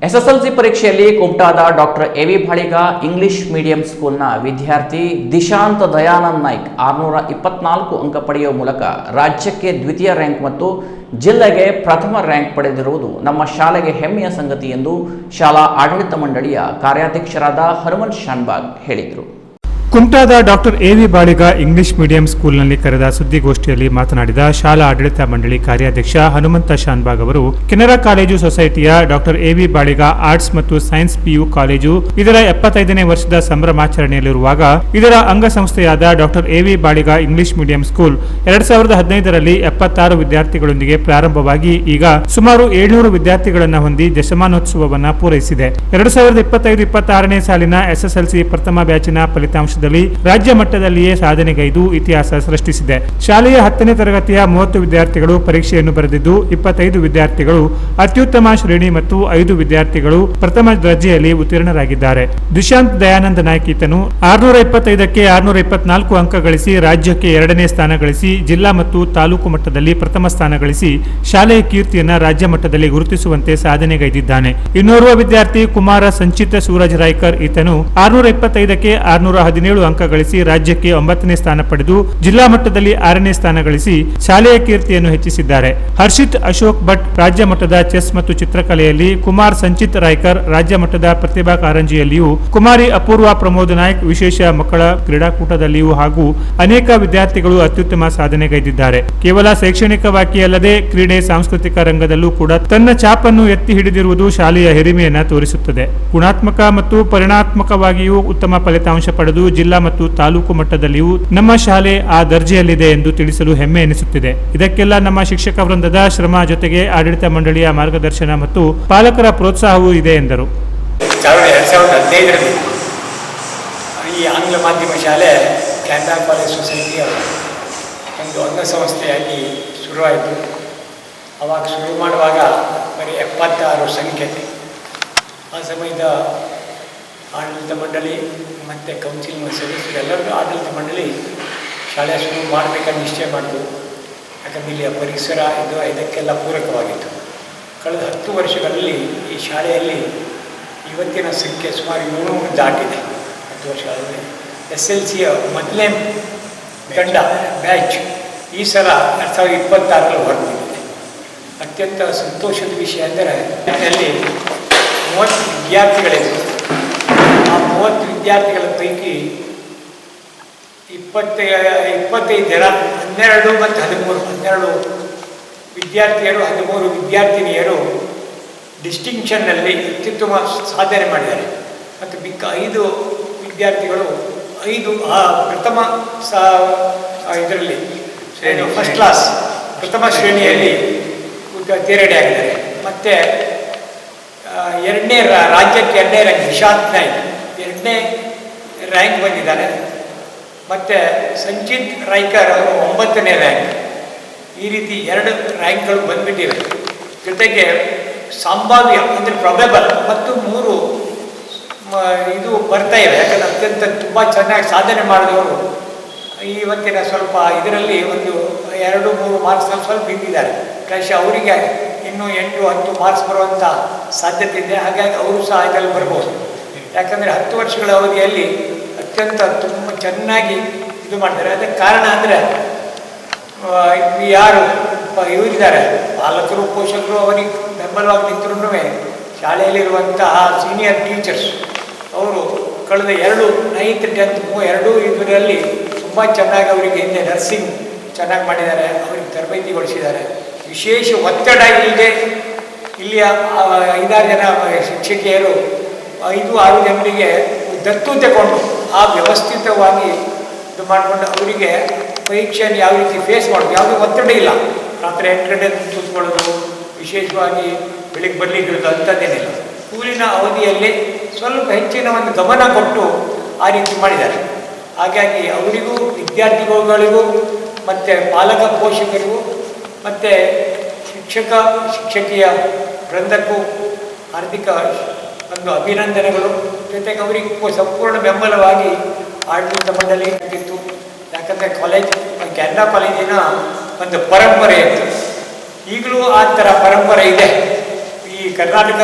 SSLC ಪರೀಕ್ಷೆಯಲ್ಲಿ ಕುಮಟಾದ doctor ಎವಿ Baliga English medium ಸ್ಕೂಲ್ನ ವಿದ್ಯಾರ್ಥಿ ದಿಶಾಂತ್ ದಯಾನಂದ್ ನಾಯ್ಕ್ 624 ಅಂಕ ಪಡೆಯುವ ಮೂಲಕ ರಾಜ್ಯಕ್ಕೆ ದ್ವಿತೀಯ ರ್ಯಾಂಕ್ ಮತ್ತು ಜಿಲ್ಲೆಗೆ ಪ್ರಥಮ ರ್ಯಾಂಕ್ ಪಡೆದಿರುವುದು ನಮ್ಮ ಶಾಲೆಗೆ ಹೆಮ್ಮೆಯ ಸಂಗತಿ ಎಂದು ಶಾಲಾ ಆಡಳಿತ ಮಂಡಳಿಯ ಕಾರ್ಯಾಧ್ಯಕ್ಷರಾದ ಹನುಮಂತ್ ಶಾನ್ಭಾಗ್ ಹೇಳಿದರು. ಕುಮಟಾದ ಡಾಕ್ಟರ್ ಎವಿ ಬಾಳಿಗ ಇಂಗ್ಲಿಷ್ ಮೀಡಿಯಂ ಸ್ಕೂಲ್ನಲ್ಲಿ ಕರೆದ ಸುದ್ದಿಗೋಷ್ಠಿಯಲ್ಲಿ ಮಾತನಾಡಿದ ಶಾಲಾ ಆಡಳಿತ ಮಂಡಳಿ ಕಾರ್ಯಾಧ್ಯಕ್ಷ ಹನುಮಂತ ಶಾನ್ಭಾಗ್ ಅವರು ಕೆನರಾ ಕಾಲೇಜು ಸೊಸೈಟಿಯ ಡಾಕ್ಟರ್ ಎವಿ ಬಾಳಿಗ ಆರ್ಟ್ಸ್ ಮತ್ತು ಸೈನ್ಸ್ ಪಿಯು ಕಾಲೇಜು ಇದರ 75ನೇ ವರ್ಷದ ಸಂಭ್ರಮಾಚರಣೆಯಲ್ಲಿರುವಾಗ ಇದರ ಅಂಗಸಂಸ್ಥೆಯಾದ ಡಾಕ್ಟರ್ ಎವಿ ಬಾಳಿಗ ಇಂಗ್ಲಿಷ್ ಮೀಡಿಯಂ ಸ್ಕೂಲ್ 2015ರಲ್ಲಿ 76 ವಿದ್ಯಾರ್ಥಿಗಳೊಂದಿಗೆ ಪ್ರಾರಂಭವಾಗಿ ಈಗ ಸುಮಾರು 700 ವಿದ್ಯಾರ್ಥಿಗಳನ್ನು ಹೊಂದಿ ದಶಮಾನೋತ್ಸವವನ್ನು ಪೂರೈಸಿದೆ. 2025-26ನೇ ಸಾಲಿನ ಎಸ್ಎಸ್ಎಲ್ಸಿ ಪ್ರಥಮ ಬ್ಯಾಚಿನ ಫಲಿತಾಂಶ ರಾಜ್ಯ ಮಟ್ಟದಲ್ಲಿಯೇ ಸಾಧನೆಗೈದು ಇತಿಹಾಸ ಸೃಷ್ಟಿಸಿದೆ. ಶಾಲೆಯ 10ನೇ ತರಗತಿಯ 30 ವಿದ್ಯಾರ್ಥಿಗಳು ಪರೀಕ್ಷೆಯನ್ನು ಬರೆದಿದ್ದು 25 ವಿದ್ಯಾರ್ಥಿಗಳು ಅತ್ಯುತ್ತಮ ಶ್ರೇಣಿ ಮತ್ತು 5 ವಿದ್ಯಾರ್ಥಿಗಳು ಪ್ರಥಮ ದರ್ಜೆಯಲ್ಲಿ ಉತ್ತೀರ್ಣರಾಗಿದ್ದಾರೆ. ದಿಶಾಂತ್ ದಯಾನಂದ್ ನಾಯ್ಕ್ ಈತನು 625ಕ್ಕೆ 624 ಅಂಕ ಗಳಿಸಿ ರಾಜ್ಯಕ್ಕೆ 2ನೇ ಸ್ಥಾನ ಗಳಿಸಿ ಜಿಲ್ಲಾ ಮತ್ತು ತಾಲೂಕು ಮಟ್ಟದಲ್ಲಿ ಪ್ರಥಮ ಸ್ಥಾನ ಗಳಿಸಿ ಶಾಲೆಯ ಕೀರ್ತಿಯನ್ನ ರಾಜ್ಯ ಮಟ್ಟದಲ್ಲಿ ಗುರುತಿಸುವಂತೆ ಸಾಧನೆಗೈದಿದ್ದಾನೆ. ಇನ್ನೋರ್ವ ವಿದ್ಯಾರ್ಥಿ ಕುಮಾರ ಸಂಚಿತ್ ಸೂರಜ್ ರಾಯ್ಕರ್ ಈತನು 625ಕ್ಕೆ 617 ಅಂಕ ಗಳಿಸಿ ರಾಜ್ಯಕ್ಕೆ 9ನೇ ಸ್ಥಾನ ಪಡೆದು ಜಿಲ್ಲಾ ಮಟ್ಟದಲ್ಲಿ 6ನೇ ಸ್ಥಾನ ಗಳಿಸಿ ಶಾಲೆಯ ಕೀರ್ತಿಯನ್ನು ಹೆಚ್ಚಿಸಿದ್ದಾರೆ. ಹರ್ಷಿತ್ ಅಶೋಕ್ ಭಟ್ ರಾಜ್ಯ ಮಟ್ಟದ ಚೆಸ್ ಮತ್ತು ಚಿತ್ರಕಲೆಯಲ್ಲಿ, ಕುಮಾರ್ ಸಂಚಿತ್ ರಾಯ್ಕರ್ ರಾಜ್ಯ ಮಟ್ಟದ ಪ್ರತಿಭಾ ಕಾರಂಜಿಯಲ್ಲಿಯೂ, ಕುಮಾರಿ ಅಪೂರ್ವ ಪ್ರಮೋದ್ ನಾಯ್ಕ್ ವಿಶೇಷ ಮಕ್ಕಳ ಕ್ರೀಡಾಕೂಟದಲ್ಲಿಯೂ ಹಾಗೂ ಅನೇಕ ವಿದ್ಯಾರ್ಥಿಗಳು ಅತ್ಯುತ್ತಮ ಸಾಧನೆಗೈದಿದ್ದಾರೆ. ಕೇವಲ ಶೈಕ್ಷಣಿಕವಾಗಿ ಅಲ್ಲದೆ ಕ್ರೀಡೆ ಸಾಂಸ್ಕೃತಿಕ ರಂಗದಲ್ಲೂ ಕೂಡ ತನ್ನ ಛಾಪನ್ನು ಎತ್ತಿ ಹಿಡಿದಿರುವುದು ಶಾಲೆಯ ಹಿರಿಮೆಯನ್ನು ತೋರಿಸುತ್ತದೆ. ಗುಣಾತ್ಮಕ ಮತ್ತು ಪರಿಣಾತ್ಮಕವಾಗಿಯೂ ಉತ್ತಮ ಫಲಿತಾಂಶ ಪಡೆದು ಜಿಲ್ಲಾ ಮತ್ತು ತಾಲೂಕು ಮಟ್ಟದಲ್ಲಿಯೂ ನಮ್ಮ ಶಾಲೆ ಆ ದರ್ಜೆಯಲ್ಲಿದೆ ಎಂದು ತಿಳಿಸಲು ಹೆಮ್ಮೆ ಎನಿಸುತ್ತಿದೆ. ಇದಕ್ಕೆಲ್ಲ ನಮ್ಮ ಶಿಕ್ಷಕ ವೃಂದದ ಶ್ರಮ ಜೊತೆಗೆ ಆಡಳಿತ ಮಂಡಳಿಯ ಮಾರ್ಗದರ್ಶನ ಮತ್ತು ಪಾಲಕರ ಪ್ರೋತ್ಸಾಹವೂ ಇದೆ ಎಂದರು. 2015ರಲ್ಲಿ ಈ ಆಂಗ್ಲ ಮಾಧ್ಯಮ ಶಾಲೆ ಕೆನರಾ ಕಾಲೇಜ್ ಸೊಸೈಟಿಯ ಒಂದು ಅಂಗಸಂಸ್ಥೆಯಾಗಿ ಶುರುವಾಯಿತು. ಅವಾಗ ಶುರು ಮಾಡುವಾಗ ಬರೀ 76 ಸಂಖ್ಯೆ. ಆ ಸಮಯದ ಆಡಳಿತ ಮಂಡಳಿ ಮತ್ತು ಕೌನ್ಸಿಲ್ನ ಸದಸ್ಯರೆಲ್ಲರೂ ಆಡಳಿತ ಮಂಡಳಿ ಶಾಲೆ ಶುರು ಮಾಡಬೇಕಂತ ನಿಶ್ಚಯ ಮಾಡಿದ್ರು. ಯಾಕಂದರೆ ಇಲ್ಲಿಯ ಪರಿಸರ ಇದಕ್ಕೆಲ್ಲ ಪೂರಕವಾಗಿತ್ತು. ಕಳೆದ 10 ವರ್ಷಗಳಲ್ಲಿ ಈ ಶಾಲೆಯಲ್ಲಿ ಇವತ್ತಿನ ಸಂಖ್ಯೆ ಸುಮಾರು 700 ದಾಟಿದೆ. 10 ವರ್ಷಗಳಲ್ಲಿ SLCಯ ಮೊದಲನೇ ತಂಡ ಬ್ಯಾಚ್ ಈ ಸಲ 2026ರಲ್ಲಿ ಹೊರಬಿಟ್ಟಿದೆ. ಅತ್ಯಂತ ಸಂತೋಷದ ವಿಷಯ ಅಂದರೆ ಅಲ್ಲಿ 30 ವಿದ್ಯಾರ್ಥಿಗಳಿದ್ರು. ಆ 30 ವಿದ್ಯಾರ್ಥಿಗಳ ಪೈಕಿ 25 ಜನ 12 ಮತ್ತು 12 ವಿದ್ಯಾರ್ಥಿಯರು 13 ವಿದ್ಯಾರ್ಥಿನಿಯರು ಡಿಸ್ಟಿಂಕ್ಷನ್ನಲ್ಲಿ ಅತ್ಯುತ್ತಮ ಸಾಧನೆ ಮಾಡಿದ್ದಾರೆ. ಮತ್ತು 5 ವಿದ್ಯಾರ್ಥಿಗಳು 5 ಪ್ರಥಮ ಇದರಲ್ಲಿ ಫಸ್ಟ್ ಕ್ಲಾಸ್ ಪ್ರಥಮ ಶ್ರೇಣಿಯಲ್ಲಿ ತೇರ್ಗಡೆಯಾಗಿದ್ದಾರೆ. ಮತ್ತು ರಾಜ್ಯಕ್ಕೆ 2ನೇ ರ್ಯಾಂಕ್ ದಿಶಾಂತ್ ನಾಯ್ಕ್ 2ನೇ ರ್ಯಾಂಕ್ ಬಂದಿದ್ದಾರೆ. ಮತ್ತು ಸಂಚಿತ್ ರಾಯ್ಕರ್ ಅವರು 9ನೇ ರ್ಯಾಂಕ್. ಈ ರೀತಿ 2 ರ್ಯಾಂಕ್ಗಳು ಬಂದ್ಬಿಟ್ಟಿವೆ. ಜೊತೆಗೆ ಸಂಭಾವ್ಯ ಅಂದರೆ ಪ್ರೊಬೆಬಲ್ ಮತ್ತು 3 ಇದು ಬರ್ತಾ ಇವೆ. ಯಾಕಂದರೆ ಅತ್ಯಂತ ತುಂಬ ಚೆನ್ನಾಗಿ ಸಾಧನೆ ಮಾಡಿದವರು ಇವತ್ತಿನ ಸ್ವಲ್ಪ ಇದರಲ್ಲಿ ಒಂದು 2-3 ಮಾರ್ಕ್ಸ್ನಲ್ಲಿ ಸ್ವಲ್ಪ ಹಿಂದಿದ್ದಾರೆ. ಪ್ರಾಯಶಃ ಅವರಿಗೆ ಇನ್ನೂ 8-10 ಮಾರ್ಕ್ಸ್ ಬರುವಂಥ ಸಾಧ್ಯತೆ ಇದೆ. ಹಾಗಾಗಿ ಅವರು ಸಹ ಇದರಲ್ಲಿ ಬರ್ಬೋದು. ಯಾಕಂದರೆ 10 ವರ್ಷಗಳ ಅವಧಿಯಲ್ಲಿ ಅತ್ಯಂತ ತುಂಬ ಚೆನ್ನಾಗಿ ಇದು ಮಾಡ್ತಾರೆ. ಅದಕ್ಕೆ ಕಾರಣ ಅಂದರೆ ಯಾರು ಇವರಿದ್ದಾರೆ ಪಾಲಕರು ಪೋಷಕರು ಅವರಿಗೆ ಬೆಂಬಲವಾಗಿ ನಿಂತರೂ ಶಾಲೆಯಲ್ಲಿರುವಂತಹ ಸೀನಿಯರ್ ಟೀಚರ್ಸ್ ಅವರು ಕಳೆದ 9th 10th ಇದರಲ್ಲಿ ತುಂಬ ಚೆನ್ನಾಗಿ ಅವರಿಗೆ ಹಿಂದೆ ನರ್ಸಿಂಗ್ ಚೆನ್ನಾಗಿ ಮಾಡಿದ್ದಾರೆ. ಅವರಿಗೆ ತರಬೇತಿಗೊಳಿಸಿದ್ದಾರೆ. ವಿಶೇಷ ಒತ್ತಡ ಇಲ್ಲದೆ ಇಲ್ಲಿಯ 5-6 ಜನ ಶಿಕ್ಷಕಿಯರು 5-6 ಜನರಿಗೆ ದತ್ತು ತಗೊಂಡು ಆ ವ್ಯವಸ್ಥಿತವಾಗಿ ಇದು ಮಾಡಿಕೊಂಡು ಅವರಿಗೆ ಪರೀಕ್ಷೆಯನ್ನು ಯಾವ ರೀತಿ ಫೇಸ್ ಮಾಡೋದು, ಯಾವುದೇ ಒತ್ತಡ ಇಲ್ಲ. ರಾತ್ರಿ 8 ಗಂಟೆ ಕೂತ್ಕೊಳ್ಳೋದು, ವಿಶೇಷವಾಗಿ ಬೆಳಿಗ್ಗೆ ಬರಲಿಕ್ಕಿರೋದು ಅಂಥದ್ದೇನಿಲ್ಲ. ಸ್ಕೂಲಿನ ಅವಧಿಯಲ್ಲಿ ಸ್ವಲ್ಪ ಹೆಚ್ಚಿನ ಒಂದು ಗಮನ ಕೊಟ್ಟು ಆ ರೀತಿ ಮಾಡಿದ್ದಾರೆ. ಹಾಗಾಗಿ ಅವರಿಗೂ ವಿದ್ಯಾರ್ಥಿಗಳಿಗೂ ಮತ್ತು ಪಾಲಕ ಪೋಷಕರಿಗೂ ಮತ್ತು ಶಿಕ್ಷಕಿಯ ವೃಂದಕ್ಕೂ ಹಾರ್ದಿಕ ಒಂದು ಅಭಿನಂದನೆಗಳು. ಜೊತೆಗೆ ಅವರಿಗೆ ಸಂಪೂರ್ಣ ಬೆಂಬಲವಾಗಿ ಆಡಳಿತ ಮಂಡಳಿ ಇತ್ತು. ಯಾಕಂದರೆ ಕೆನರಾ ಕಾಲೇಜಿನ ಒಂದು ಪರಂಪರೆ ಇತ್ತು. ಈಗಲೂ ಆ ಥರ ಪರಂಪರೆ ಇದೆ. ಈ ಕರ್ನಾಟಕ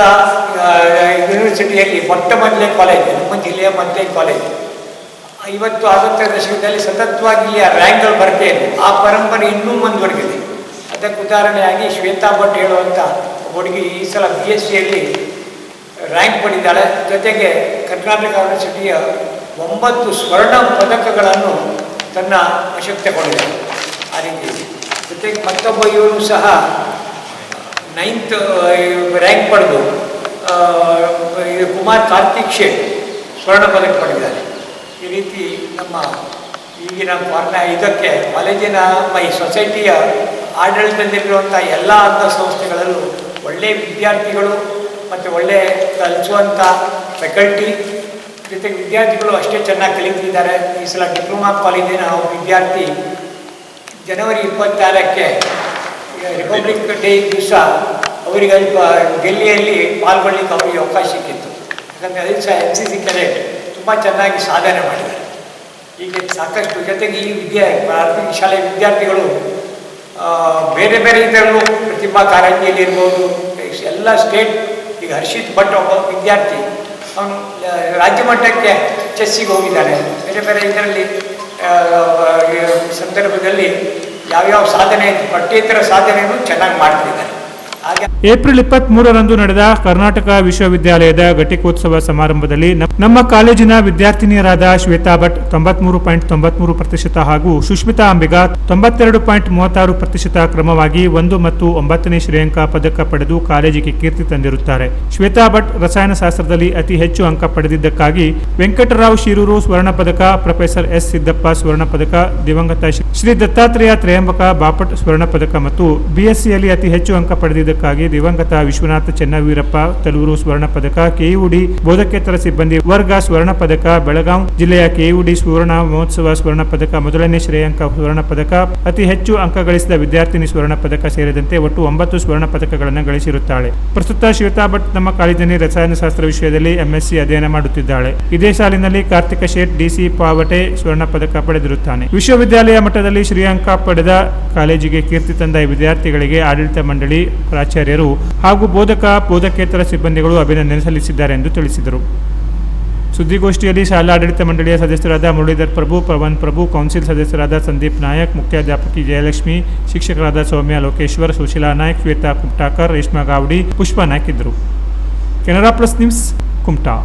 ಯೂನಿವರ್ಸಿಟಿಯಲ್ಲಿ ಮೊಟ್ಟ ಮೊದಲೇ ಕಾಲೇಜ್, ನಮ್ಮ ಜಿಲ್ಲೆಯ ಮೊದಲೇ ಕಾಲೇಜ್. 50-60ರ ದಶಕದಲ್ಲಿ ಸತತವಾಗಿ ಇಲ್ಲಿಯ ರ್ಯಾಂಕ್ಗಳು ಬರ್ತಾ ಇದ್ವು. ಆ ಪರಂಪರೆ ಇನ್ನೂ ಮುಂದುವರೆದಿದೆ. ಅದಕ್ಕೆ ಉದಾಹರಣೆಯಾಗಿ ಶ್ವೇತಾ ಭಟ್ ಹೇಳುವಂಥ ಹುಡುಗಿ ಈ ಸಲ BScಯಲ್ಲಿ ರ್ಯಾಂಕ್ ಪಡೆದಿದ್ದಾಳೆ. ಜೊತೆಗೆ ಕರ್ನಾಟಕ ಯೂನಿವರ್ಸಿಟಿಯ 9 ಸ್ವರ್ಣ ಪದಕಗಳನ್ನು ತನ್ನ ವಶಕ್ತಗೊಂಡಿದ್ದಾಳೆ. ಆ ರೀತಿ ಜೊತೆಗೆ ಮತ್ತೊಬ್ಬ ಇವನು ಸಹ 9th ರ್ಯಾಂಕ್ ಪಡೆದು ಕುಮಾರ್ ಕಾರ್ತಿಕ್ ಶೇಟ್ ಸ್ವರ್ಣ ಪದಕ ಪಡೆದಿದ್ದಾರೆ. ಈ ರೀತಿ ನಮ್ಮ ಈಗಿನ ಇದಕ್ಕೆ ಕಾಲೇಜಿನ ಈ ಸೊಸೈಟಿಯ ಆಡಳಿತದಲ್ಲಿರುವಂಥ ಎಲ್ಲ ಅಂಗಸಂಸ್ಥೆಗಳಲ್ಲೂ ಒಳ್ಳೆಯ ವಿದ್ಯಾರ್ಥಿಗಳು ಮತ್ತು ಒಳ್ಳೆಯ ಕಲಿಸುವಂಥ ಫ್ಯಾಕಲ್ಟಿ ಜೊತೆಗೆ ವಿದ್ಯಾರ್ಥಿಗಳು ಅಷ್ಟೇ ಚೆನ್ನಾಗಿ ಕಲಿತಿದ್ದಾರೆ. ಈ ಸಲ ಡಿಪ್ಲೊಮಾ ಕಾಲೇಜಿನ ವಿದ್ಯಾರ್ಥಿ ಜನವರಿ 26ಕ್ಕೆ ರಿಪಬ್ಲಿಕ್ ಡೇ ದಿವಸ ಅವರಿಗೆ ಡೆಲ್ಲಿಯಲ್ಲಿ ಪಾಲ್ಗೊಳ್ಳಿಕ್ಕೆ ಅವರಿಗೆ ಅವಕಾಶ ಸಿಕ್ಕಿತ್ತು. ಯಾಕಂದರೆ ಅದು ಸಹ NCC ಕೆಡೆಟ್ ತುಂಬ ಚೆನ್ನಾಗಿ ಸಾಧನೆ ಮಾಡಿದ್ದಾರೆ. ಹೀಗೆ ಸಾಕಷ್ಟು ಜೊತೆಗೆ ಈ ಪ್ರಾಥಮಿಕ ಶಾಲೆಯ ವಿದ್ಯಾರ್ಥಿಗಳು ಬೇರೆ ಬೇರೆ ಇದರಲ್ಲೂ ಪ್ರತಿಭಾ ಕಾರಂಜಿಯಲ್ಲಿರ್ಬೋದು, ಎಲ್ಲ ಸ್ಟೇಟ್. ಈಗ ಹರ್ಷಿತ್ ಭಟ್ ಒಬ್ಬ ವಿದ್ಯಾರ್ಥಿ, ಅವನು ರಾಜ್ಯ ಮಟ್ಟಕ್ಕೆ ಚೆಸ್ಸಿಗೆ ಹೋಗಿದ್ದಾನೆ. ಬೇರೆ ಬೇರೆ ಇದರಲ್ಲಿ ಸಂದರ್ಭದಲ್ಲಿ ಯಾವ್ಯಾವ ಸಾಧನೆ, ಪಠ್ಯೇತರ ಸಾಧನೆಯನ್ನು ಚೆನ್ನಾಗಿ ಮಾಡ್ತಿದ್ದಾರೆ. ಹಾಗೆ ಏಪ್ರಿಲ್ 23ರಂದು ನಡೆದ ಕರ್ನಾಟಕ ವಿಶ್ವವಿದ್ಯಾಲಯದ ಘಟಿಕೋತ್ಸವ ಸಮಾರಂಭದಲ್ಲಿ ನಮ್ಮ ಕಾಲೇಜಿನ ವಿದ್ಯಾರ್ಥಿನಿಯರಾದ ಶ್ವೇತಾ ಭಟ್ 93.93% ಹಾಗೂ ಸುಷ್ಮಿತಾ ಅಂಬಿಗಾ 92.36% ಕ್ರಮವಾಗಿ 1 ಮತ್ತು 9ನೇ ಶ್ರೇಯಾಂಕ ಪದಕ ಪಡೆದು ಕಾಲೇಜಿಗೆ ಕೀರ್ತಿ ತಂದಿರುತ್ತಾರೆ. ಶ್ವೇತಾ ಭಟ್ ರಸಾಯನಶಾಸ್ತ್ರದಲ್ಲಿ ಅತಿ ಹೆಚ್ಚು ಅಂಕ ಪಡೆದಿದ್ದಕ್ಕಾಗಿ ವೆಂಕಟರಾವ್ ಶಿರೂರು ಸ್ವರ್ಣ ಪದಕ, ಪ್ರೊಫೆಸರ್ S ಸಿದ್ದಪ್ಪ ಸ್ವರ್ಣ ಪದಕ, ದಿವಂಗತ ಶ್ರೀ ದತ್ತಾತ್ರೇಯ ತ್ರಯಂಬಕ ಬಾಪಟ್ ಸ್ವರ್ಣ ಪದಕ ಮತ್ತು BScಯಲ್ಲಿ ಅತಿ ಹೆಚ್ಚು ಅಂಕ ಪಡೆದಿದ್ದಕ್ಕಾಗಿ ದಿವಂಗತ ವಿಶ್ವನಾಥ ಚೆನ್ನವೀರಪ್ಪ ತಲೂರು ಸ್ವರ್ಣ ಪದಕ, KUD ಬೋಧಕೇತರ ಸಿಬ್ಬಂದಿ ವರ್ಗ ಸ್ವರ್ಣ ಪದಕ, ಬೆಳಗಾವಿ ಜಿಲ್ಲೆಯ KUD ಸುವರ್ಣ ಮಹೋತ್ಸವ ಸ್ವರ್ಣ ಪದಕ, ಮೊದಲನೇ ಶ್ರೇಯಾಂಕ ಸ್ವರ್ಣ ಪದಕ, ಅತಿ ಹೆಚ್ಚು ಅಂಕ ಗಳಿಸಿದ ವಿದ್ಯಾರ್ಥಿನಿ ಸ್ವರ್ಣ ಪದಕ ಸೇರಿದಂತೆ ಒಟ್ಟು 9 ಸ್ವರ್ಣ ಪದಕಗಳನ್ನು ಗಳಿಸಿರುತ್ತಾಳೆ. ಪ್ರಸ್ತುತ ಶ್ವೇತಾ ಭಟ್ ನಮ್ಮ ಕಾಲೇಜಿನಲ್ಲಿ ರಸಾಯನಶಾಸ್ತ್ರ ವಿಷಯದಲ್ಲಿ MSc ಅಧ್ಯಯನ ಮಾಡುತ್ತಿದ್ದಾಳೆ. ಇದೇ ಸಾಲಿನಲ್ಲಿ ಕಾರ್ತಿಕ ಶೇಟ್ DC ಪಾವಟೆ ಸ್ವರ್ಣ ಪದಕ ಪಡೆದಿರುತ್ತಾನೆ. ವಿಶ್ವವಿದ್ಯಾಲಯ ಮಟ್ಟದಲ್ಲಿ ಶ್ರೇಯಾಂಕ ಪಡೆದ ಕಾಲೇಜಿಗೆ ಕೀರ್ತಿ ತಂದ ವಿದ್ಯಾರ್ಥಿಗಳಿಗೆ ಆಡಳಿತ ಮಂಡಳಿ, ಪ್ರಾಚಾರ್ಯರು ಹಾಗೂ ಬೋಧಕೇತರ ಸಿಬ್ಬಂದಿಗಳು ಅಭಿನಂದನೆ ಸಲ್ಲಿಸಿದ್ದಾರೆ ಎಂದು ತಿಳಿಸಿದರು. ಸುದ್ದಿಗೋಷ್ಠಿಯಲ್ಲಿ ಶಾಲಾಡಳಿತ ಮಂಡಳಿಯ ಸದಸ್ಯರಾದ ಮುರಳೀಧರ್ ಪ್ರಭು, ಪವನ್ ಪ್ರಭು, ಕೌನ್ಸಿಲ್ ಸದಸ್ಯರಾದ ಸಂದೀಪ್ ನಾಯಕ್, ಮುಖ್ಯಾಧ್ಯಾಪಕಿ ಜಯಲಕ್ಷ್ಮಿ, ಶಿಕ್ಷಕರಾದ ಸೌಮ್ಯ ಲೋಕೇಶ್ವರ್, ಸುಶೀಲಾ ನಾಯಕ್, ಶ್ವೇತಾ ಕುಮಟಾಕರ್, ರೇಷ್ಮಾ ಗಾವಡಿ, ಪುಷ್ಪಾ ನಾಯಕ್ ಇದ್ದರು. Canara plus news, Kumta.